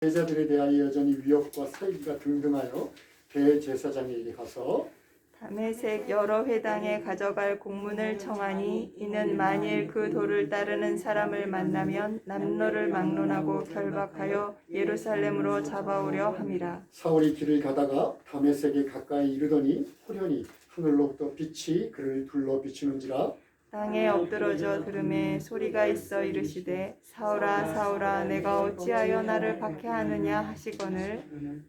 제자들에 대하여 여전히 위협과 사기가 등등하여 대제사장에게 가서 다메섹 여러 회당에 가져갈 공문을 청하니 이는 만일 그 도를 따르는 사람을 만나면 남노를 막론하고 결박하여 예루살렘으로 잡아오려 함이라. 사울이 길을 가다가 다메섹에 가까이 이르더니 호련히 하늘로부터 빛이 그를 둘러 비추는지라. 땅에 엎드러져 들음에 소리가 있어 이르시되 사울아 사울아 내가 어찌하여 나를 박해하느냐 하시거늘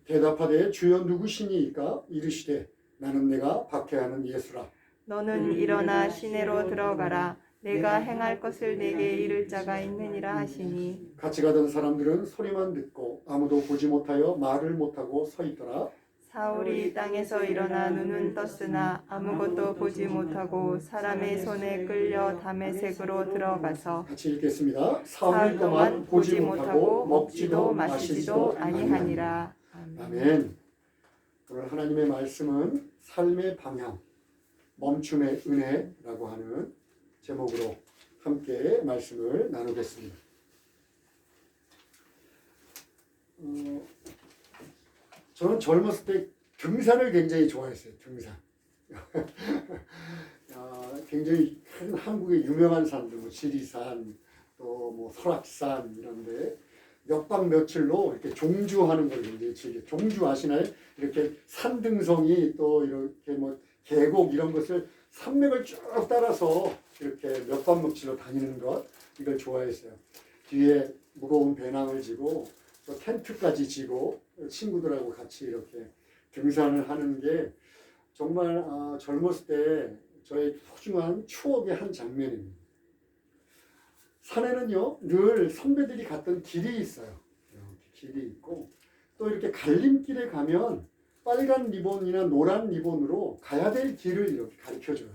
대답하되 주여 누구시니이까? 이르시되 나는 내가 박해하는 예수라. 너는 일어나 시내로 들어가라 내가 행할 것을 내게 이를 자가 있느니라 하시니 같이 가던 사람들은 소리만 듣고 아무도 보지 못하여 말을 못하고 서 있더라. 사울이 땅에서 일어나 눈은 떴으나 아무것도 보지 못하고 사람의 손에 끌려 다메섹으로 들어가서 같이 읽겠습니다. 사흘 동안 보지 못하고 먹지도 마시지도 아니하니라. 아멘. 오늘 하나님의 말씀은 삶의 방향, 멈춤의 은혜라고 하는 제목으로 함께 말씀을 나누겠습니다. 저는 젊었을 때 등산을 굉장히 좋아했어요. 등산. 굉장히 큰 한국의 유명한 산들, 뭐 지리산, 또 뭐 설악산 이런데 몇 박 며칠로 이렇게 종주하는 걸 굉장히 즐겨. 종주 아시나요? 이렇게 산등성이 또 이렇게 뭐 계곡 이런 것을 산맥을 쭉 따라서 이렇게 몇 박 며칠로 다니는 것, 이걸 좋아했어요. 뒤에 무거운 배낭을 지고 또 텐트까지 지고 친구들하고 같이 이렇게 등산을 하는 게 정말 젊었을 때 저의 소중한 추억의 한 장면입니다. 산에는요 늘 선배들이 갔던 길이 있어요. 이렇게 길이 있고 또 이렇게 갈림길에 가면 빨간 리본이나 노란 리본으로 가야 될 길을 이렇게 가르쳐줘요.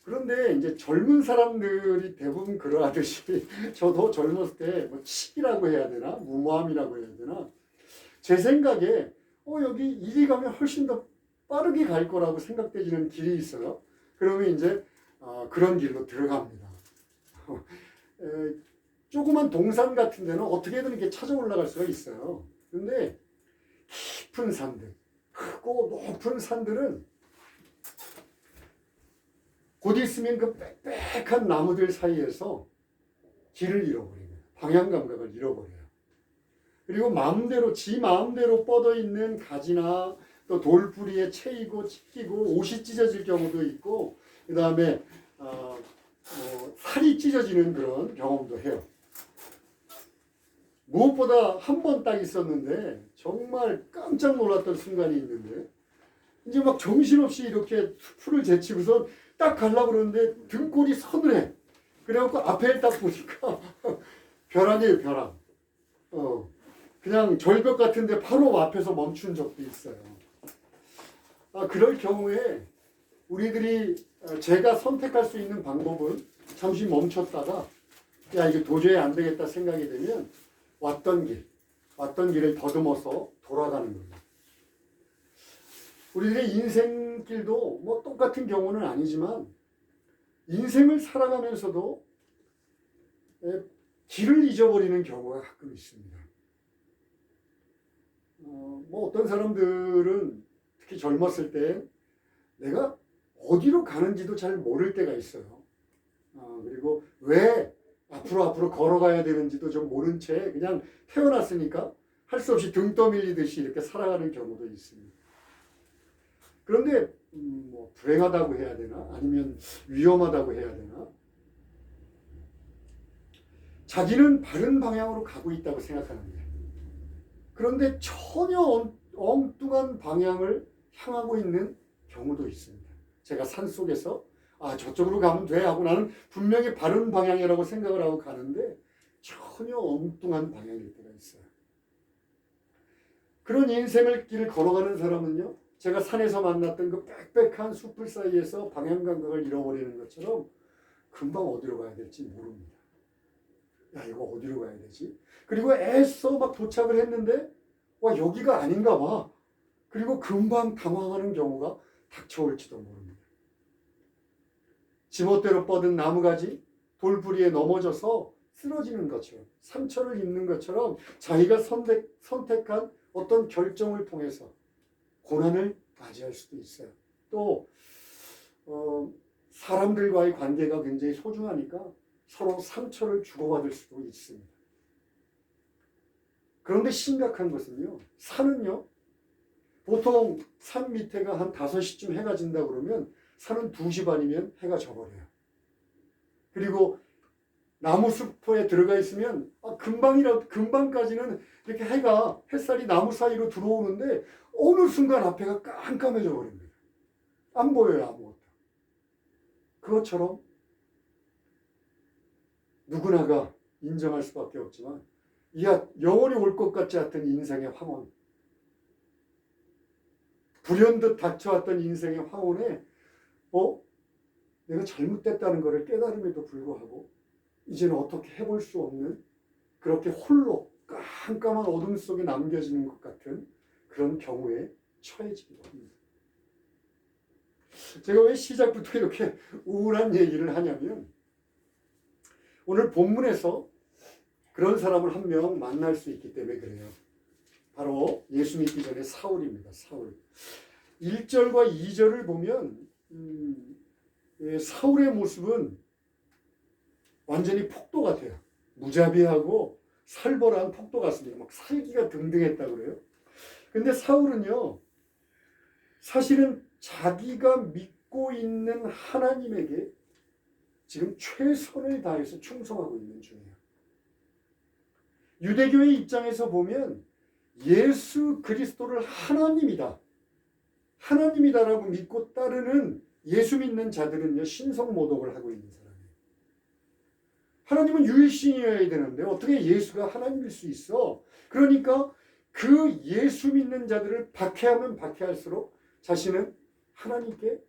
그런데 이제 젊은 사람들이 대부분 그러하듯이 저도 젊었을 때 뭐 치기라고 해야 되나 무모함이라고 해야 되나 제 생각에 여기 이리 가면 훨씬 더 빠르게 갈 거라고 생각되지는 길이 있어요. 그러면 이제 그런 길로 들어갑니다. 조그만 동산 같은 데는 어떻게든 이렇게 찾아 올라갈 수가 있어요. 그런데 깊은 산들, 크고 높은 산들은 곧 있으면 그 빽빽한 나무들 사이에서 길을 잃어버립니다. 방향 감각을 잃어버려요. 그리고 지 마음대로 뻗어 있는 가지나 또 돌뿌리에 채이고 찢기고 옷이 찢어질 경우도 있고 그 다음에 살이 찢어지는 그런 경험도 해요. 무엇보다 한 번 딱 있었는데 정말 깜짝 놀랐던 순간이 있는데 이제 막 정신없이 이렇게 풀을 제치고서 딱 가려고 그러는데 등골이 서늘해. 그래갖고 앞에 딱 보니까 벼랑이에요, 벼랑. 그냥 절벽 같은데 바로 앞에서 멈춘 적도 있어요. 그럴 경우에 제가 선택할 수 있는 방법은 잠시 멈췄다가 이게 도저히 안 되겠다 생각이 되면 왔던 길을 더듬어서 돌아가는 겁니다. 우리들의 인생길도 뭐 똑같은 경우는 아니지만 인생을 살아가면서도 길을 잊어버리는 경우가 가끔 있습니다. 뭐 어떤 사람들은 특히 젊었을 때 내가 어디로 가는지도 잘 모를 때가 있어요. 그리고 왜 앞으로 걸어가야 되는지도 좀 모른 채 그냥 태어났으니까 할 수 없이 등 떠밀리듯이 이렇게 살아가는 경우도 있습니다. 그런데 뭐 불행하다고 해야 되나 아니면 위험하다고 해야 되나 자기는 바른 방향으로 가고 있다고 생각하는데 그런데 전혀 엉뚱한 방향을 향하고 있는 경우도 있습니다. 제가 산속에서 저쪽으로 가면 돼 하고 나는 분명히 바른 방향이라고 생각을 하고 가는데 전혀 엉뚱한 방향일 때가 있어요. 그런 인생을 길을 걸어가는 사람은요 제가 산에서 만났던 그 빽빽한 숲을 사이에서 방향 감각을 잃어버리는 것처럼 금방 어디로 가야 될지 모릅니다. 이거 어디로 가야 되지? 그리고 애써 막 도착을 했는데 여기가 아닌가 봐. 그리고 금방 당황하는 경우가 닥쳐올지도 모릅니다. 지멋대로 뻗은 나무가지 돌부리에 넘어져서 쓰러지는 것처럼 상처를 입는 것처럼 자기가 선택한 어떤 결정을 통해서 고난을 맞이할 수도 있어요. 또 사람들과의 관계가 굉장히 소중하니까 서로 상처를 주고받을 수도 있습니다. 그런데 심각한 것은요, 산은요, 보통 산 밑에가 한 5시쯤 해가 진다 그러면 산은 2시 반이면 해가 져버려요. 그리고 나무 숲에 들어가 있으면 금방까지는 이렇게 햇살이 나무 사이로 들어오는데 어느 순간 앞에가 깜깜해져 버립니다. 안 보여요, 아무것도. 그것처럼 누구나가 인정할 수밖에 없지만 영원히 올 것 같지 않던 인생의 황혼, 불현듯 닥쳐왔던 인생의 황혼에 내가 잘못됐다는 것을 깨달음에도 불구하고 이제는 어떻게 해볼 수 없는, 그렇게 홀로 깜깜한 어둠 속에 남겨지는 것 같은 그런 경우에 처해지기도 합니다. 제가 왜 시작부터 이렇게 우울한 얘기를 하냐면, 오늘 본문에서 그런 사람을 한 명 만날 수 있기 때문에 그래요. 바로 예수 믿기 전에 사울입니다. 사울. 1절과 2절을 보면 사울의 모습은 완전히 폭도 같아요. 무자비하고 살벌한 폭도 같습니다. 막 살기가 등등했다 그래요. 근데 사울은요, 사실은 자기가 믿고 있는 하나님에게 지금 최선을 다해서 충성하고 있는 중이에요. 유대교의 입장에서 보면 예수 그리스도를 하나님이다라고 믿고 따르는 예수 믿는 자들은요, 신성모독을 하고 있는 사람이에요. 하나님은 유일신이어야 되는데 어떻게 예수가 하나님일 수 있어? 그러니까 그 예수 믿는 자들을 박해하면 박해할수록 자신은 하나님께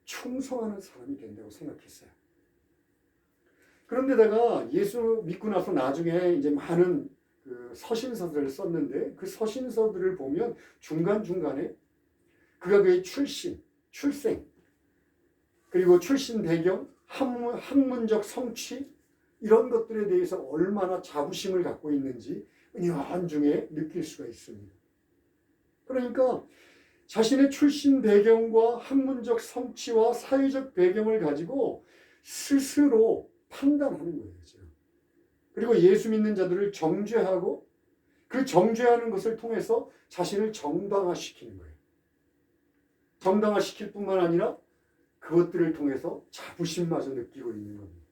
충성하는 사람이 된다고 생각했어요. 그런데다가 예수 믿고 나서 나중에 이제 많은 그 서신서들을 썼는데, 그 서신서들을 보면 중간중간에 그가 그의 출생, 그리고 출신 배경, 학문적 성취, 이런 것들에 대해서 얼마나 자부심을 갖고 있는지 은연중에 느낄 수가 있습니다. 그러니까 자신의 출신 배경과 학문적 성취와 사회적 배경을 가지고 스스로 판단하는 거예요. 그리고 예수 믿는 자들을 정죄하고 그 정죄하는 것을 통해서 자신을 정당화시키는 거예요. 정당화시킬 뿐만 아니라 그것들을 통해서 자부심마저 느끼고 있는 겁니다.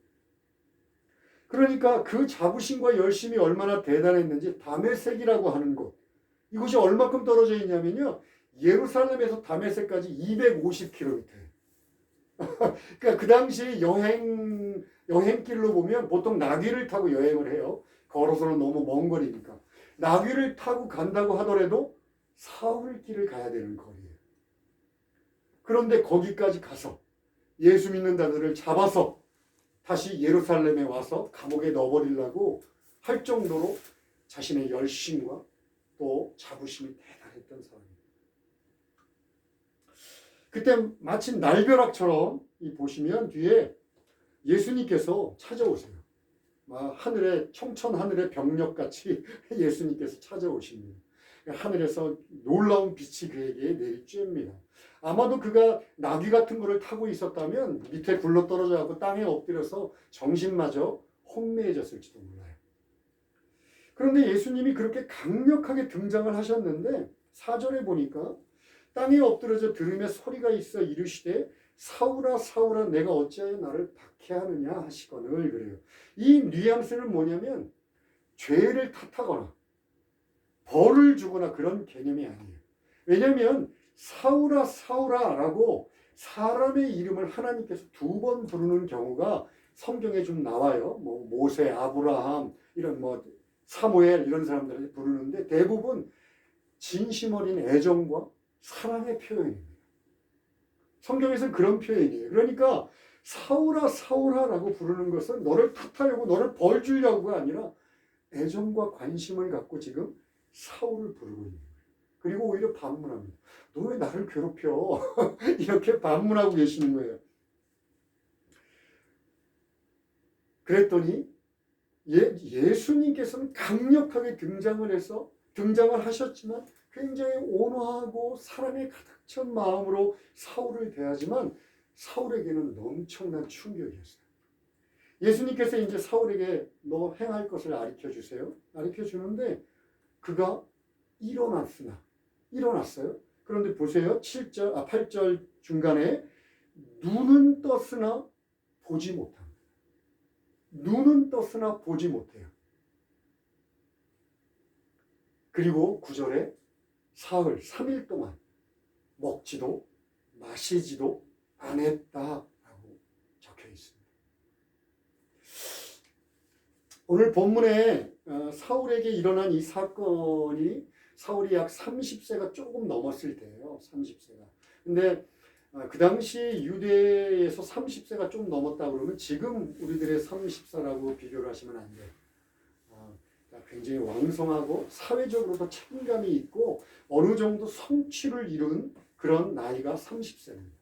그러니까 그 자부심과 열심이 얼마나 대단했는지 다메섹이라고 하는 곳, 이곳이 얼마큼 떨어져 있냐면요, 예루살렘에서 다메섹까지 250km예요. 그러니까 그 당시에 여행길로 보면 보통 나귀를 타고 여행을 해요. 걸어서는 너무 먼 거리니까. 나귀를 타고 간다고 하더라도 사흘길을 가야 되는 거리예요. 그런데 거기까지 가서 예수 믿는 자들을 잡아서 다시 예루살렘에 와서 감옥에 넣어버리려고 할 정도로 자신의 열심과 또 자부심이 대단했던 사람입니다. 그때 마침 날벼락처럼 보시면 뒤에 예수님께서 찾아오세요. 하늘에, 청천 하늘의 병력같이 예수님께서 찾아오십니다. 하늘에서 놀라운 빛이 그에게 내리쬐입니다. 아마도 그가 나귀 같은 거를 타고 있었다면 밑에 굴러 떨어져서 땅에 엎드려서 정신마저 혼미해졌을지도 몰라요. 그런데 예수님이 그렇게 강력하게 등장을 하셨는데 4절에 보니까 땅에 엎드려져 들으며 소리가 있어 이르시되 사울아 사울아 내가 어찌하여 나를 박해하느냐 하시거늘 그래요. 이 뉘앙스는 뭐냐면 죄를 탓하거나 벌을 주거나 그런 개념이 아니에요. 왜냐하면 사울아 사울아 라고 사람의 이름을 하나님께서 2번 부르는 경우가 성경에 좀 나와요. 모세, 아브라함, 이런 사무엘 이런 사람들을 부르는데 대부분 진심 어린 애정과 사랑의 표현입니다. 성경에서는 그런 표현이에요. 그러니까 사울아 사울아 라고 부르는 것은 너를 탓하려고 너를 벌 주려고가 아니라 애정과 관심을 갖고 지금 사울을 부르고 있는 거예요. 그리고 오히려 반문합니다. 너 왜 나를 괴롭혀? 이렇게 반문하고 계시는 거예요. 그랬더니 예수님께서는 강력하게 등장을 하셨지만 굉장히 온화하고 사랑에 가득 찬 마음으로 사울을 대하지만 사울에게는 엄청난 충격이었어요. 예수님께서 이제 사울에게 너 행할 것을 가르쳐 주세요. 가르쳐 주는데 그가 일어났어요. 그런데 보세요. 8절 중간에 눈은 떴으나 보지 못합니다. 눈은 떴으나 보지 못해요. 그리고 9절에 사흘 3일 동안 먹지도 마시지도 안 했다라고 적혀 있습니다. 오늘 본문에 사울에게 일어난 이 사건이 사울이 약 30세가 조금 넘었을 때예요. 30세가. 근데 그 당시 유대에서 30세가 좀 넘었다 그러면 지금 우리들의 30세라고 비교를 하시면 안 돼요. 굉장히 왕성하고 사회적으로도 책임감이 있고 어느 정도 성취를 이룬 그런 나이가 30세입니다.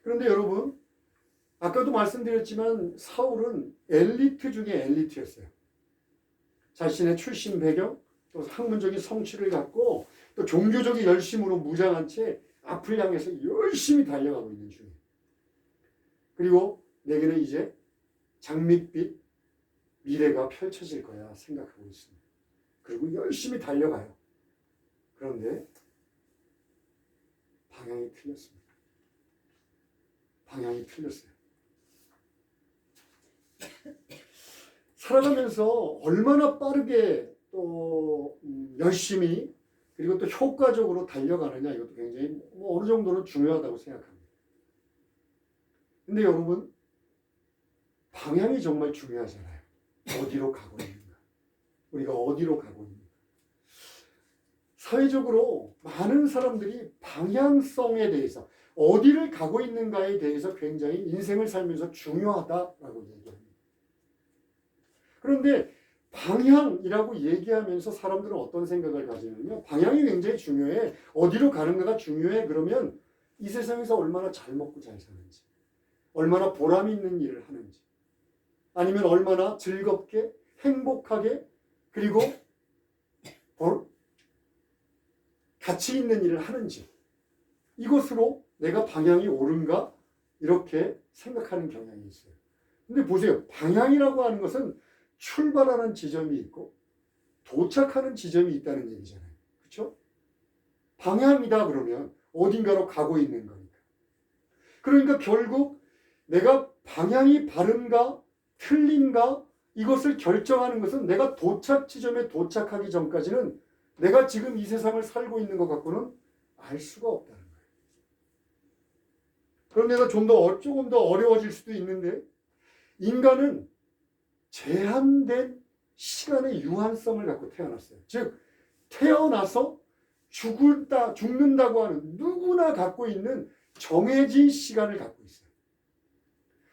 그런데 여러분, 아까도 말씀드렸지만 사울은 엘리트 중에 엘리트였어요. 자신의 출신 배경, 또 학문적인 성취를 갖고 또 종교적인 열심으로 무장한 채 앞을 향해서 열심히 달려가고 있는 중이에요. 그리고 내게는 이제 장밋빛 미래가 펼쳐질 거야 생각하고 있습니다. 그리고 열심히 달려가요. 그런데 방향이 틀렸습니다. 방향이 틀렸어요. 살아가면서 얼마나 빠르게 또 열심히 그리고 또 효과적으로 달려가느냐 이것도 굉장히 어느 정도는 중요하다고 생각합니다. 근데 여러분, 방향이 정말 중요하잖아요. 어디로 가고 있는가? 우리가 어디로 가고 있는가? 사회적으로 많은 사람들이 방향성에 대해서 어디를 가고 있는가에 대해서 굉장히 인생을 살면서 중요하다라고 얘기합니다. 그런데 방향이라고 얘기하면서 사람들은 어떤 생각을 가지느냐? 방향이 굉장히 중요해. 어디로 가는가가 중요해. 그러면 이 세상에서 얼마나 잘 먹고 잘 사는지, 얼마나 보람 있는 일을 하는지, 아니면 얼마나 즐겁게 행복하게 그리고 가치 있는 일을 하는지, 이것으로 내가 방향이 옳은가 이렇게 생각하는 경향이 있어요. 근데 보세요. 방향이라고 하는 것은 출발하는 지점이 있고 도착하는 지점이 있다는 얘기잖아요. 그렇죠? 방향이다 그러면 어딘가로 가고 있는 거니까. 그러니까 결국 내가 방향이 바른가 틀린가 이것을 결정하는 것은 내가 도착 지점에 도착하기 전까지는 내가 지금 이 세상을 살고 있는 것 갖고는 알 수가 없다는 거예요. 그럼 내가 조금 더 어려워질 수도 있는데, 인간은 제한된 시간의 유한성을 갖고 태어났어요. 즉 태어나서 죽는다고 하는 누구나 갖고 있는 정해진 시간을 갖고 있어요.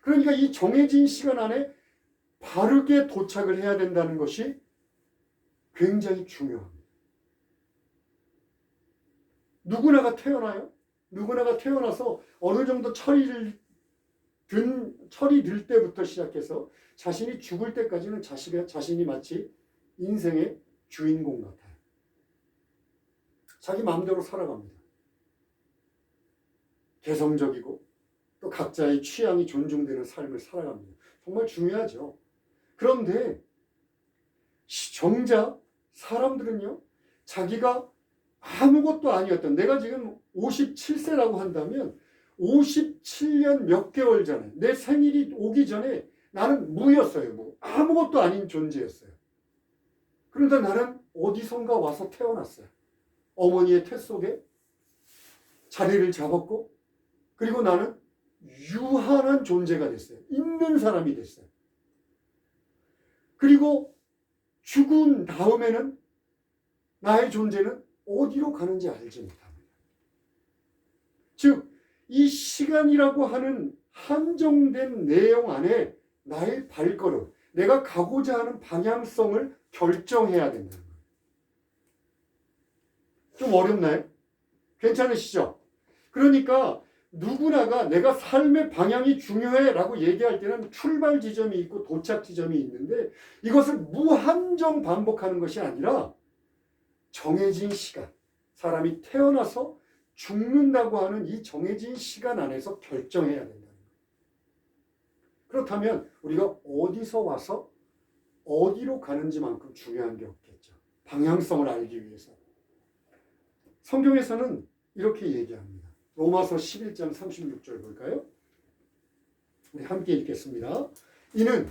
그러니까 이 정해진 시간 안에 바르게 도착을 해야 된다는 것이 굉장히 중요합니다. 누구나가 태어나요. 누구나가 태어나서 어느 정도 철이 들 때부터 시작해서 자신이 죽을 때까지는 자신이 마치 인생의 주인공 같아요. 자기 마음대로 살아갑니다. 개성적이고 또 각자의 취향이 존중되는 삶을 살아갑니다. 정말 중요하죠. 그런데 정작 사람들은요, 자기가 아무것도 아니었던, 내가 지금 57세라고 한다면 57년 몇 개월 전에, 내 생일이 오기 전에 나는 무였어요. 무. 아무것도 아닌 존재였어요. 그런데 나는 어디선가 와서 태어났어요. 어머니의 태 속에 자리를 잡았고, 그리고 나는 유한한 존재가 됐어요. 있는 사람이 됐어요. 그리고 죽은 다음에는 나의 존재는 어디로 가는지 알지 못합니다. 즉, 이 시간이라고 하는 한정된 내용 안에 나의 발걸음, 내가 가고자 하는 방향성을 결정해야 된다는 거예요. 좀 어렵나요? 괜찮으시죠? 그러니까 누구나가 내가 삶의 방향이 중요해라고 얘기할 때는 출발 지점이 있고 도착 지점이 있는데 이것을 무한정 반복하는 것이 아니라 정해진 시간, 사람이 태어나서 죽는다고 하는 이 정해진 시간 안에서 결정해야 된다는 거예요. 그렇다면 우리가 어디서 와서 어디로 가는지만큼 중요한 게 없겠죠. 방향성을 알기 위해서. 성경에서는 이렇게 얘기합니다. 로마서 11장 36절 볼까요? 우리 함께 읽겠습니다. 이는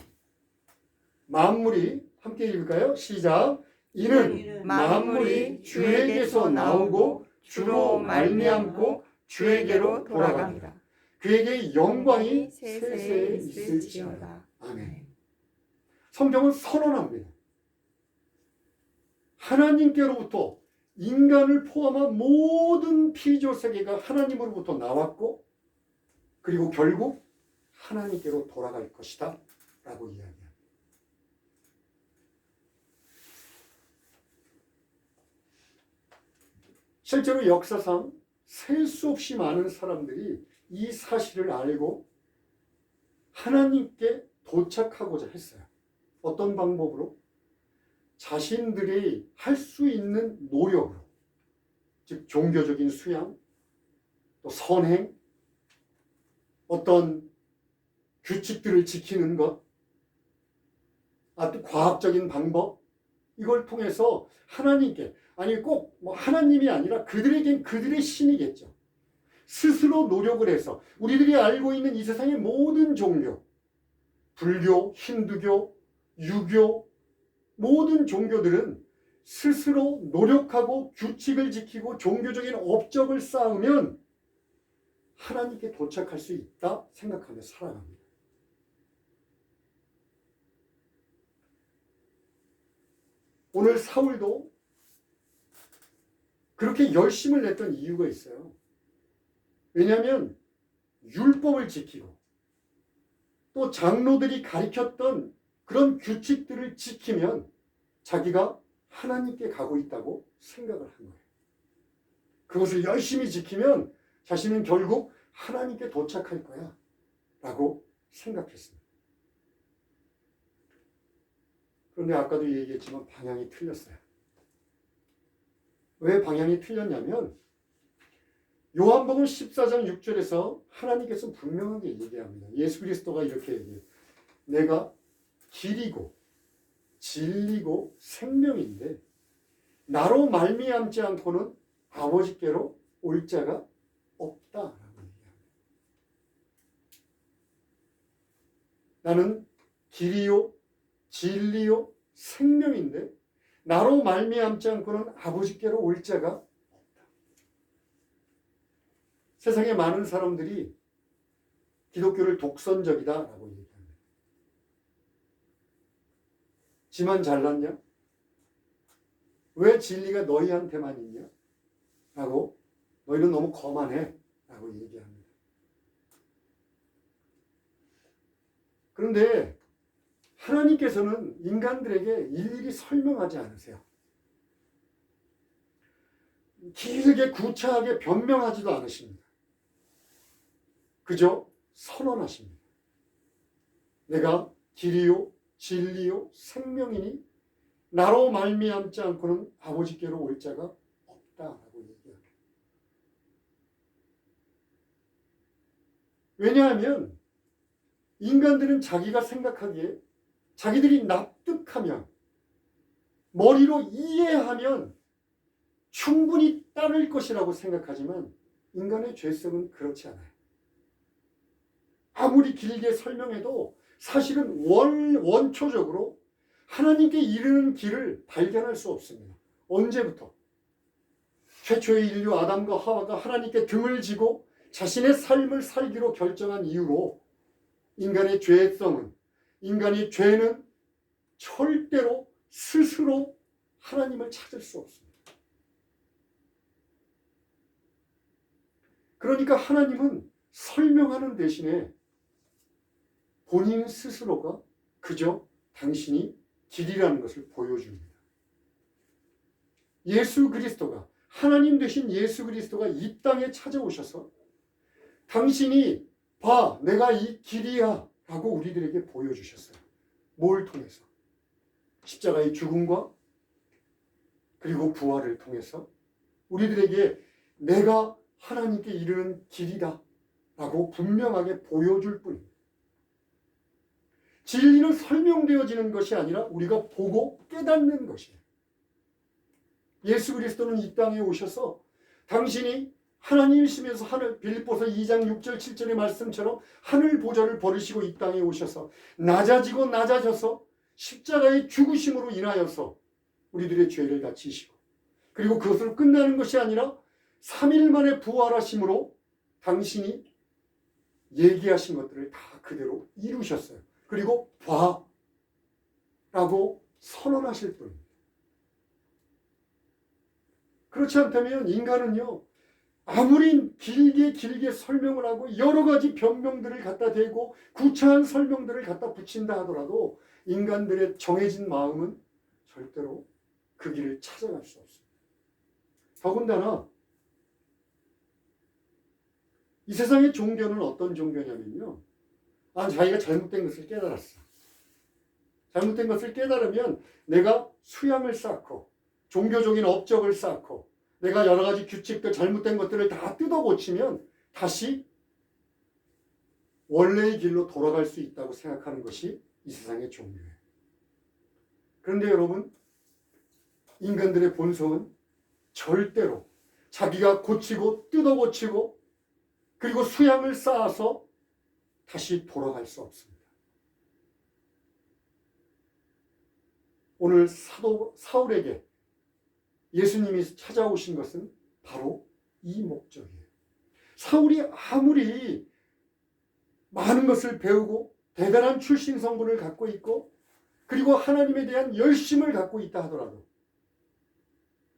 만물이, 함께 읽을까요? 시작. 이는 만물이 주에게서 나오고 주로 말미암고 주에게로 돌아갑니다. 그에게 영광이 세세에 있을지어다. 아멘. 성경은 선언합니다. 하나님께로부터 인간을 포함한 모든 피조세계가 하나님으로부터 나왔고 그리고 결국 하나님께로 돌아갈 것이다 라고 이야기합니다. 실제로 역사상 셀 수 없이 많은 사람들이 이 사실을 알고 하나님께 도착하고자 했어요. 어떤 방법으로? 자신들이 할 수 있는 노력으로, 즉 종교적인 수양, 또 선행, 어떤 규칙들을 지키는 것, 또 과학적인 방법, 이걸 통해서 하나님께, 아니 꼭 뭐 하나님이 아니라 그들에겐 그들의 신이겠죠. 스스로 노력을 해서 우리들이 알고 있는 이 세상의 모든 종교, 불교, 힌두교, 유교, 모든 종교들은 스스로 노력하고 규칙을 지키고 종교적인 업적을 쌓으면 하나님께 도착할 수 있다 생각하며 살아갑니다. 오늘 사울도 그렇게 열심을 냈던 이유가 있어요. 왜냐하면 율법을 지키고 또 장로들이 가르쳤던 그런 규칙들을 지키면 자기가 하나님께 가고 있다고 생각을 한 거예요. 그것을 열심히 지키면 자신은 결국 하나님께 도착할 거야 라고 생각했습니다. 그런데 아까도 얘기했지만 방향이 틀렸어요. 왜 방향이 틀렸냐면 요한복음 14장 6절에서 하나님께서 분명하게 얘기합니다. 예수 그리스도가 이렇게 얘기해요. 내가 길이고 진리고 생명인데 나로 말미암지 않고는 아버지께로 올 자가 없다라고 얘기합니다. 나는 길이요 진리요 생명인데 나로 말미암지 않고는 아버지께로 올 자가 없다. 세상에 많은 사람들이 기독교를 독선적이다라고 얘기합니다. 지만 잘났냐? 왜 진리가 너희한테만 있냐? 라고 너희는 너무 거만해 라고 얘기합니다. 그런데 하나님께서는 인간들에게 일일이 설명하지 않으세요. 길게 구차하게 변명하지도 않으십니다. 그저 선언하십니다. 내가 길이요 진리요 생명이니 나로 말미암지 않고는 아버지께로 올 자가 없다라고 얘기합니다. 왜냐하면 인간들은 자기가 생각하기에 자기들이 납득하면 머리로 이해하면 충분히 따를 것이라고 생각하지만 인간의 죄성은 그렇지 않아요. 아무리 길게 설명해도 사실은 원초적으로 하나님께 이르는 길을 발견할 수 없습니다. 언제부터? 최초의 인류 아담과 하와가 하나님께 등을 지고 자신의 삶을 살기로 결정한 이후로 인간의 죄성은, 인간의 죄는 절대로 스스로 하나님을 찾을 수 없습니다. 그러니까 하나님은 설명하는 대신에 본인 스스로가 그저 당신이 길이라는 것을 보여줍니다. 예수 그리스도가, 하나님 되신 예수 그리스도가 이 땅에 찾아오셔서 당신이 봐, 내가 이 길이야 라고 우리들에게 보여주셨어요. 뭘 통해서? 십자가의 죽음과 그리고 부활을 통해서 우리들에게 내가 하나님께 이르는 길이다 라고 분명하게 보여줄 뿐입니다. 진리는 설명되어지는 것이 아니라 우리가 보고 깨닫는 것이에요. 예수 그리스도는 이 땅에 오셔서 당신이 하나님이시면서 빌립보서 2장 6절 7절의 말씀처럼 하늘 보좌를 버리시고 이 땅에 오셔서 낮아지고 낮아져서 십자가의 죽으심으로 인하여서 우리들의 죄를 다 지시고, 그리고 그것으로 끝나는 것이 아니라 3일 만에 부활하심으로 당신이 얘기하신 것들을 다 그대로 이루셨어요. 그리고 봐 라고 선언하실 뿐입니다. 그렇지 않다면 인간은요, 아무리 길게 설명을 하고 여러 가지 변명들을 갖다 대고 구차한 설명들을 갖다 붙인다 하더라도 인간들의 정해진 마음은 절대로 그 길을 찾아갈 수 없습니다. 더군다나 이 세상의 종교는 어떤 종교냐면요, 자기가 잘못된 것을 깨달았어. 잘못된 것을 깨달으면 내가 수양을 쌓고 종교적인 업적을 쌓고 내가 여러 가지 규칙들, 잘못된 것들을 다 뜯어고치면 다시 원래의 길로 돌아갈 수 있다고 생각하는 것이 이 세상의 종교예요. 그런데 여러분, 인간들의 본성은 절대로 자기가 고치고 뜯어고치고 그리고 수양을 쌓아서 다시 돌아갈 수 없습니다. 오늘 사도 사울에게 예수님이 찾아오신 것은 바로 이 목적이에요. 사울이 아무리 많은 것을 배우고 대단한 출신 성분을 갖고 있고 그리고 하나님에 대한 열심을 갖고 있다 하더라도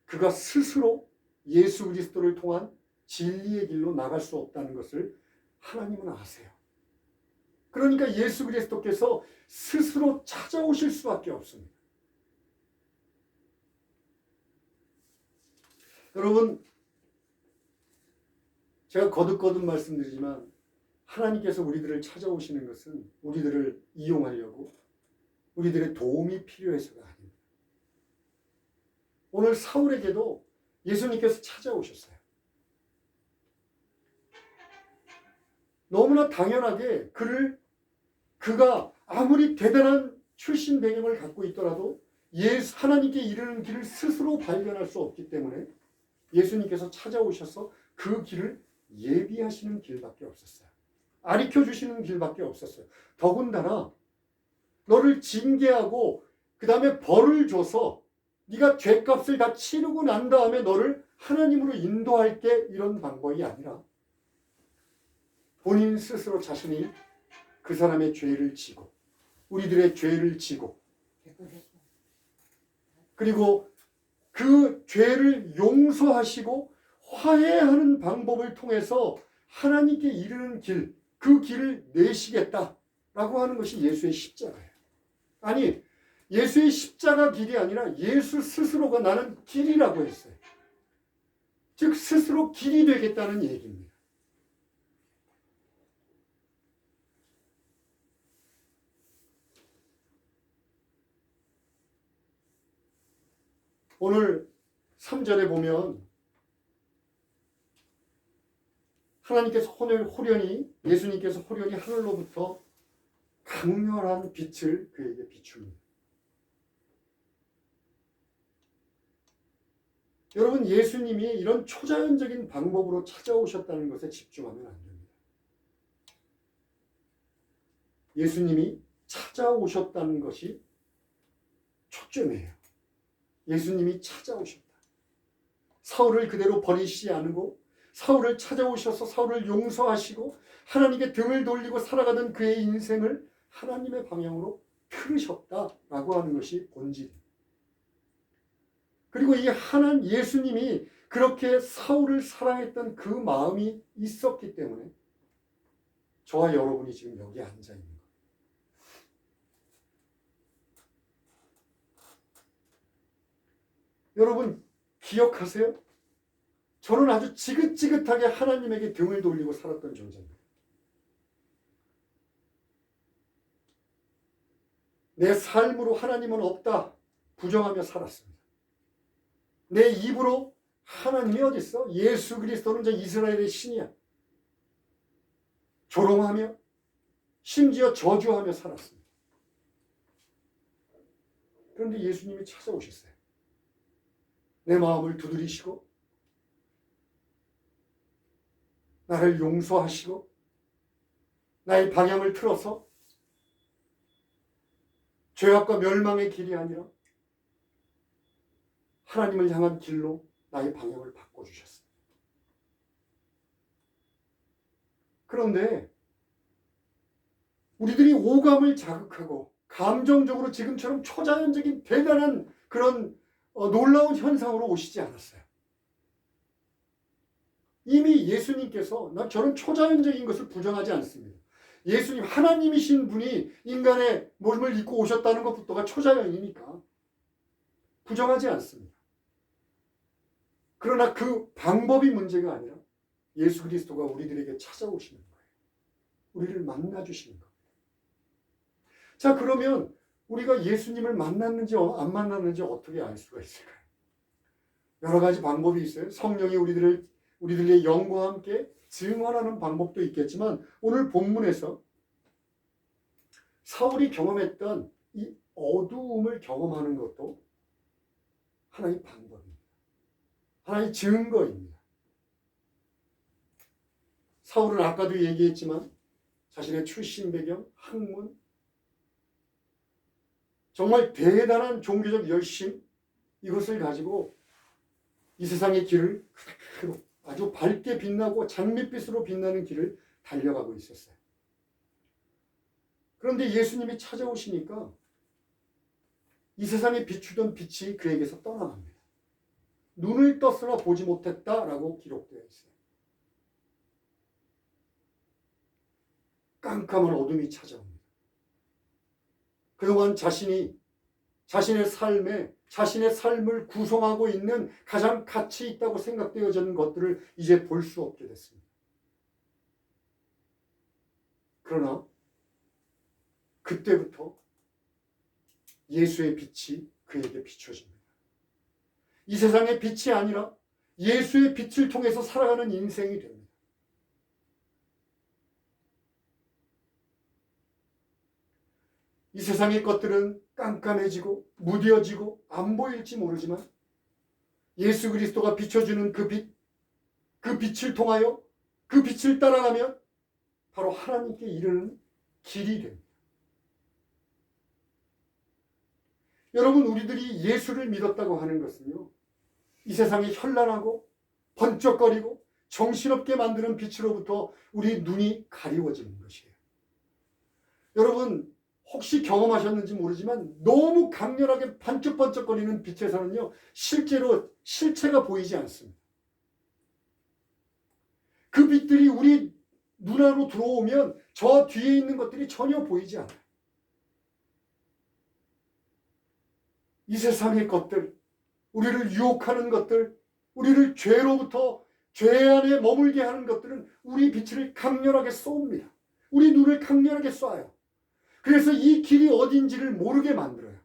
그가 스스로 예수 그리스도를 통한 진리의 길로 나갈 수 없다는 것을 하나님은 아세요. 그러니까 예수 그리스도께서 스스로 찾아오실 수밖에 없습니다. 여러분, 제가 거듭거듭 말씀드리지만 하나님께서 우리들을 찾아오시는 것은 우리들을 이용하려고 우리들의 도움이 필요해서가 아닙니다. 오늘 사울에게도 예수님께서 찾아오셨어요. 너무나 당연하게 그가 아무리 대단한 출신 배경을 갖고 있더라도 하나님께 이르는 길을 스스로 발견할 수 없기 때문에 예수님께서 찾아오셔서 그 길을 예비하시는 길밖에 없었어요. 가르쳐 주시는 길밖에 없었어요. 더군다나 너를 징계하고 그 다음에 벌을 줘서 네가 죄값을 다 치르고 난 다음에 너를 하나님으로 인도할게, 이런 방법이 아니라 본인 스스로 자신이 그 사람의 죄를 지고 우리들의 죄를 지고 그리고 그 죄를 용서하시고 화해하는 방법을 통해서 하나님께 이르는 길, 그 길을 내시겠다라고 하는 것이 예수의 십자가예요. 아니, 예수의 십자가 길이 아니라 예수 스스로가 나는 길이라고 했어요. 즉 스스로 길이 되겠다는 얘기입니다. 오늘 3절에 보면 하나님께서 호련히, 예수님께서 호련히 하늘로부터 강렬한 빛을 그에게 비춥니다. 여러분, 예수님이 이런 초자연적인 방법으로 찾아오셨다는 것에 집중하면 안 됩니다. 예수님이 찾아오셨다는 것이 초점이에요. 예수님이 찾아오셨다. 사울을 그대로 버리시지 않고 사울을 찾아오셔서 사울을 용서하시고 하나님께 등을 돌리고 살아가던 그의 인생을 하나님의 방향으로 틀으셨다라고 하는 것이 본질입니다. 그리고 이 예수님이 그렇게 사울을 사랑했던 그 마음이 있었기 때문에 저와 여러분이 지금 여기 앉아 있는 거예요. 여러분 기억하세요? 저는 아주 지긋지긋하게 하나님에게 등을 돌리고 살았던 존재입니다. 내 삶으로 하나님은 없다 부정하며 살았습니다. 내 입으로 하나님이 어디 있어? 예수 그리스도는 저 이스라엘의 신이야. 조롱하며 심지어 저주하며 살았습니다. 그런데 예수님이 찾아오셨어요. 내 마음을 두드리시고 나를 용서하시고 나의 방향을 틀어서 죄악과 멸망의 길이 아니라 하나님을 향한 길로 나의 방향을 바꿔주셨습니다. 그런데 우리들이 오감을 자극하고 감정적으로 지금처럼 초자연적인 대단한 그런 놀라운 현상으로 오시지 않았어요. 이미 예수님께서 저는 초자연적인 것을 부정하지 않습니다. 예수님 하나님이신 분이 인간의 몸을 입고 오셨다는 것부터가 초자연이니까 부정하지 않습니다. 그러나 그 방법이 문제가 아니라 예수 그리스도가 우리들에게 찾아오시는 거예요. 우리를 만나주시는 거예요. 자, 그러면 우리가 예수님을 만났는지 안 만났는지 어떻게 알 수가 있을까요? 여러 가지 방법이 있어요. 성령이 우리들의 영과 함께 증언하는 방법도 있겠지만 오늘 본문에서 사울이 경험했던 이 어두움을 경험하는 것도 하나의 방법입니다. 하나의 증거입니다. 사울은 아까도 얘기했지만 자신의 출신 배경, 학문, 정말 대단한 종교적 열심, 이것을 가지고 이 세상의 길을 그대로 아주 밝게 빛나고 장밋빛으로 빛나는 길을 달려가고 있었어요. 그런데 예수님이 찾아오시니까 이 세상에 비추던 빛이 그에게서 떠나갑니다. 눈을 떴으나 보지 못했다라고 기록되어 있어요. 깜깜한 어둠이 찾아옵니다. 그동안 자신의 삶을 구성하고 있는 가장 가치 있다고 생각되어지는 것들을 이제 볼 수 없게 됐습니다. 그러나 그때부터 예수의 빛이 그에게 비춰집니다. 이 세상의 빛이 아니라 예수의 빛을 통해서 살아가는 인생이 됩니다. 이 세상의 것들은 깜깜해지고 무뎌지고 안 보일지 모르지만 예수 그리스도가 비춰주는 그 빛을 통하여 그 빛을 따라가면 바로 하나님께 이르는 길이 됩니다. 여러분, 우리들이 예수를 믿었다고 하는 것은요, 이 세상이 현란하고 번쩍거리고 정신없게 만드는 빛으로부터 우리 눈이 가리워지는 것이에요. 여러분, 혹시 경험하셨는지 모르지만 너무 강렬하게 반짝반짝거리는 빛에서는요, 실제로 실체가 보이지 않습니다. 그 빛들이 우리 눈 안으로 들어오면 저 뒤에 있는 것들이 전혀 보이지 않아요. 이 세상의 것들, 우리를 유혹하는 것들, 우리를 죄 안에 머물게 하는 것들은 우리 빛을 강렬하게 쏩니다. 우리 눈을 강렬하게 쏴요. 그래서 이 길이 어딘지를 모르게 만들어요.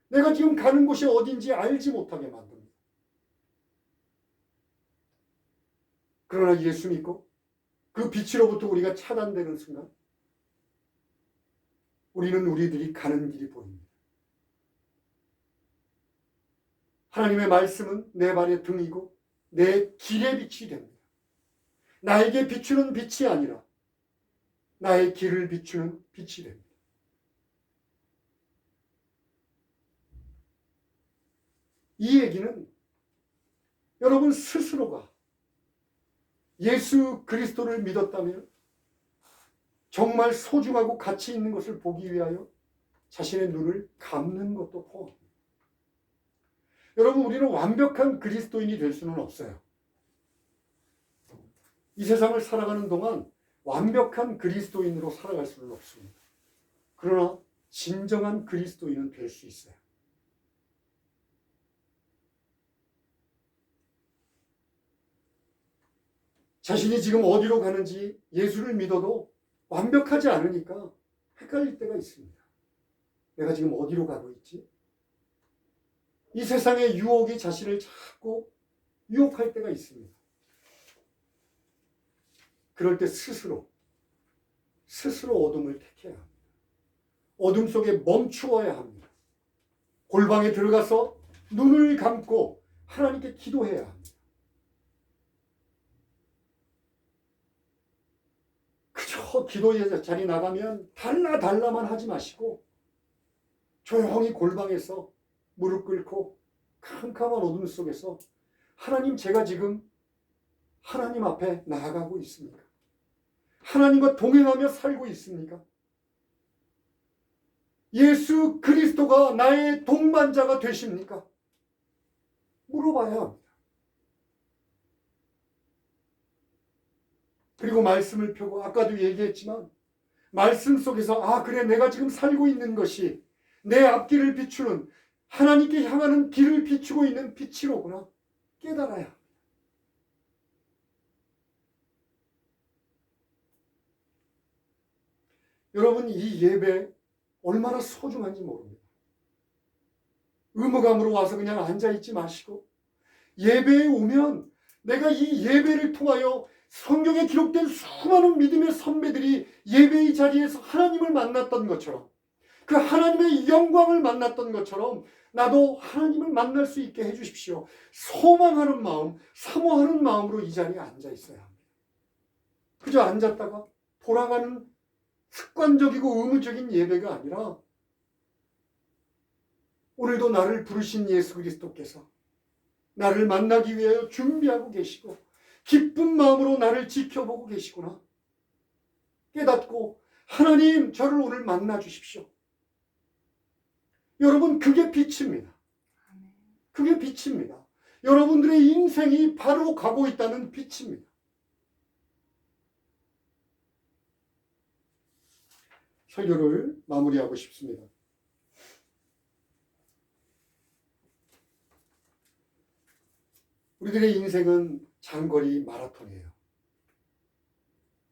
내가 지금 가는 곳이 어딘지 알지 못하게 만듭니다. 그러나 예수 믿고 그 빛으로부터 우리가 차단되는 순간 우리는 우리들이 가는 길이 보입니다. 하나님의 말씀은 내 발의 등이고 내 길의 빛이 됩니다. 나에게 비추는 빛이 아니라 나의 길을 비추는 빛이 됩니다. 이 얘기는 여러분 스스로가 예수 그리스도를 믿었다면 정말 소중하고 가치 있는 것을 보기 위하여 자신의 눈을 감는 것도 포함합니다. 여러분, 우리는 완벽한 그리스도인이 될 수는 없어요. 이 세상을 살아가는 동안 완벽한 그리스도인으로 살아갈 수는 없습니다. 그러나 진정한 그리스도인은 될 수 있어요. 자신이 지금 어디로 가는지 예수를 믿어도 완벽하지 않으니까 헷갈릴 때가 있습니다. 내가 지금 어디로 가고 있지? 이 세상의 유혹이 자신을 자꾸 유혹할 때가 있습니다. 그럴 때 스스로 어둠을 택해야 합니다. 어둠 속에 멈추어야 합니다. 골방에 들어가서 눈을 감고 하나님께 기도해야 합니다. 그저 기도의 자리 나가면 달라만 하지 마시고 조용히 골방에서 무릎 꿇고 캄캄한 어둠 속에서 하나님, 제가 지금 하나님 앞에 나아가고 있습니까? 하나님과 동행하며 살고 있습니까? 예수 그리스도가 나의 동반자가 되십니까? 물어봐야 합니다. 그리고 말씀을 펴고, 아까도 얘기했지만 말씀 속에서 그래, 내가 지금 살고 있는 것이 내 앞길을 비추는, 하나님께 향하는 길을 비추고 있는 빛이로구나 깨달아야 합니다. 여러분, 이 예배 얼마나 소중한지 모릅니다. 의무감으로 와서 그냥 앉아있지 마시고 예배에 오면 내가 이 예배를 통하여 성경에 기록된 수많은 믿음의 선배들이 예배의 자리에서 하나님을 만났던 것처럼, 그 하나님의 영광을 만났던 것처럼 나도 하나님을 만날 수 있게 해주십시오. 소망하는 마음, 사모하는 마음으로 이 자리에 앉아 있어야 합니다. 그저 앉았다가 돌아가는 습관적이고 의무적인 예배가 아니라, 오늘도 나를 부르신 예수 그리스도께서 나를 만나기 위하여 준비하고 계시고 기쁜 마음으로 나를 지켜보고 계시구나 깨닫고, 하나님, 저를 오늘 만나 주십시오. 여러분, 그게 빛입니다. 그게 빛입니다. 여러분들의 인생이 바로 가고 있다는 빛입니다. 설교를 마무리하고 싶습니다. 우리들의 인생은 장거리 마라톤이에요.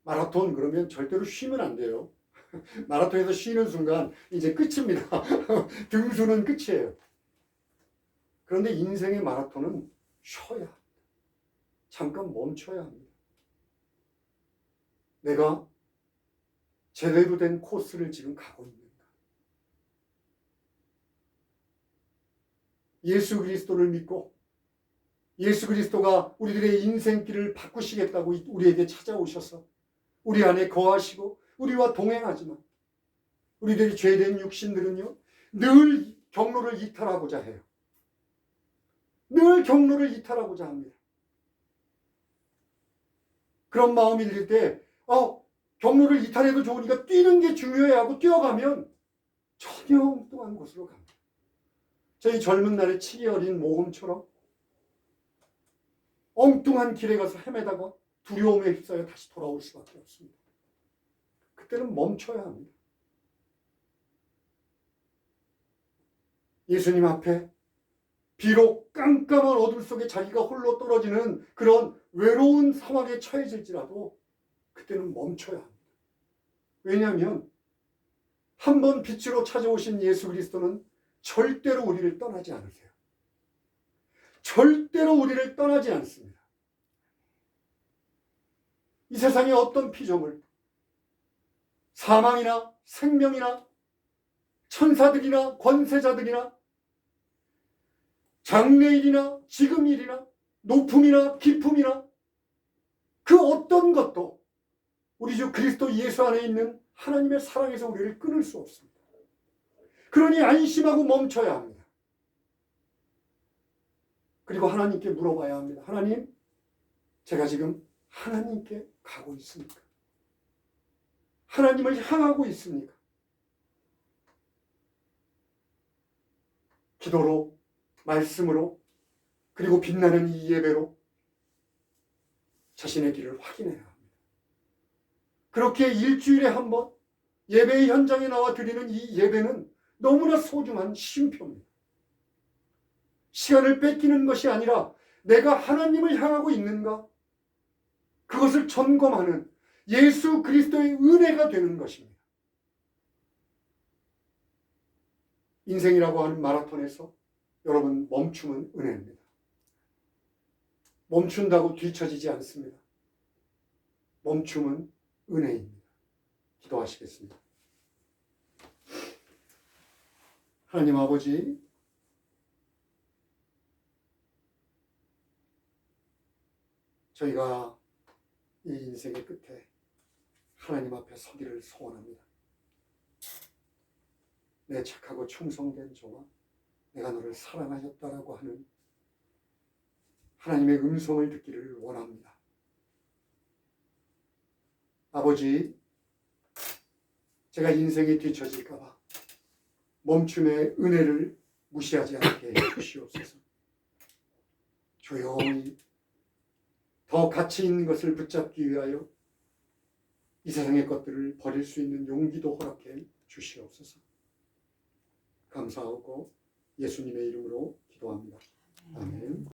마라톤 그러면 절대로 쉬면 안 돼요. 마라톤에서 쉬는 순간 이제 끝입니다. 등수는 끝이에요. 그런데 인생의 마라톤은 쉬어야 합니다. 잠깐 멈춰야 합니다. 내가 제대로 된 코스를 지금 가고 있는가? 예수 그리스도를 믿고 예수 그리스도가 우리들의 인생길을 바꾸시겠다고 우리에게 찾아오셔서 우리 안에 거하시고 우리와 동행하지만, 우리들이 죄된 육신들은요 늘 경로를 이탈하고자 해요. 늘 경로를 이탈하고자 합니다. 그런 마음이 들 때 경로를 이탈해도 좋으니까 뛰는 게 중요해 하고 뛰어가면 전혀 엉뚱한 곳으로 갑니다. 저희 젊은 날의 치기 어린 모험처럼 엉뚱한 길에 가서 헤매다가 두려움에 휩싸여 다시 돌아올 수밖에 없습니다. 그때는 멈춰야 합니다. 예수님 앞에 비록 깜깜한 어둠 속에 자기가 홀로 떨어지는 그런 외로운 상황에 처해질지라도 그때는 멈춰야 합니다. 왜냐하면 한 번 빛으로 찾아오신 예수 그리스도는 절대로 우리를 떠나지 않으세요. 절대로 우리를 떠나지 않습니다. 이 세상의 어떤 피조물, 사망이나 생명이나 천사들이나 권세자들이나 장래일이나 지금일이나 높음이나 깊음이나 그 어떤 것도 우리 주 그리스도 예수 안에 있는 하나님의 사랑에서 우리를 끊을 수 없습니다. 그러니 안심하고 멈춰야 합니다. 그리고 하나님께 물어봐야 합니다. 하나님, 제가 지금 하나님께 가고 있습니까? 하나님을 향하고 있습니까? 기도로, 말씀으로, 그리고 빛나는 이 예배로 자신의 길을 확인해야 합니다. 그렇게 일주일에 한 번 예배의 현장에 나와 드리는 이 예배는 너무나 소중한 쉼표입니다. 시간을 뺏기는 것이 아니라 내가 하나님을 향하고 있는가? 그것을 점검하는 예수 그리스도의 은혜가 되는 것입니다. 인생이라고 하는 마라톤에서 여러분 멈춤은 은혜입니다. 멈춘다고 뒤처지지 않습니다. 멈춤은 은혜입니다. 기도하시겠습니다. 하나님 아버지, 저희가 이 인생의 끝에 하나님 앞에 서기를 소원합니다. 내 착하고 충성된 종아, 내가 너를 사랑하였다라고 하는 하나님의 음성을 듣기를 원합니다. 아버지, 제가 인생에 뒤처질까 봐 멈춤의 은혜를 무시하지 않게 해주시옵소서. 조용히 더 가치 있는 것을 붙잡기 위하여 이 세상의 것들을 버릴 수 있는 용기도 허락해 주시옵소서. 감사하고 예수님의 이름으로 기도합니다. 아멘.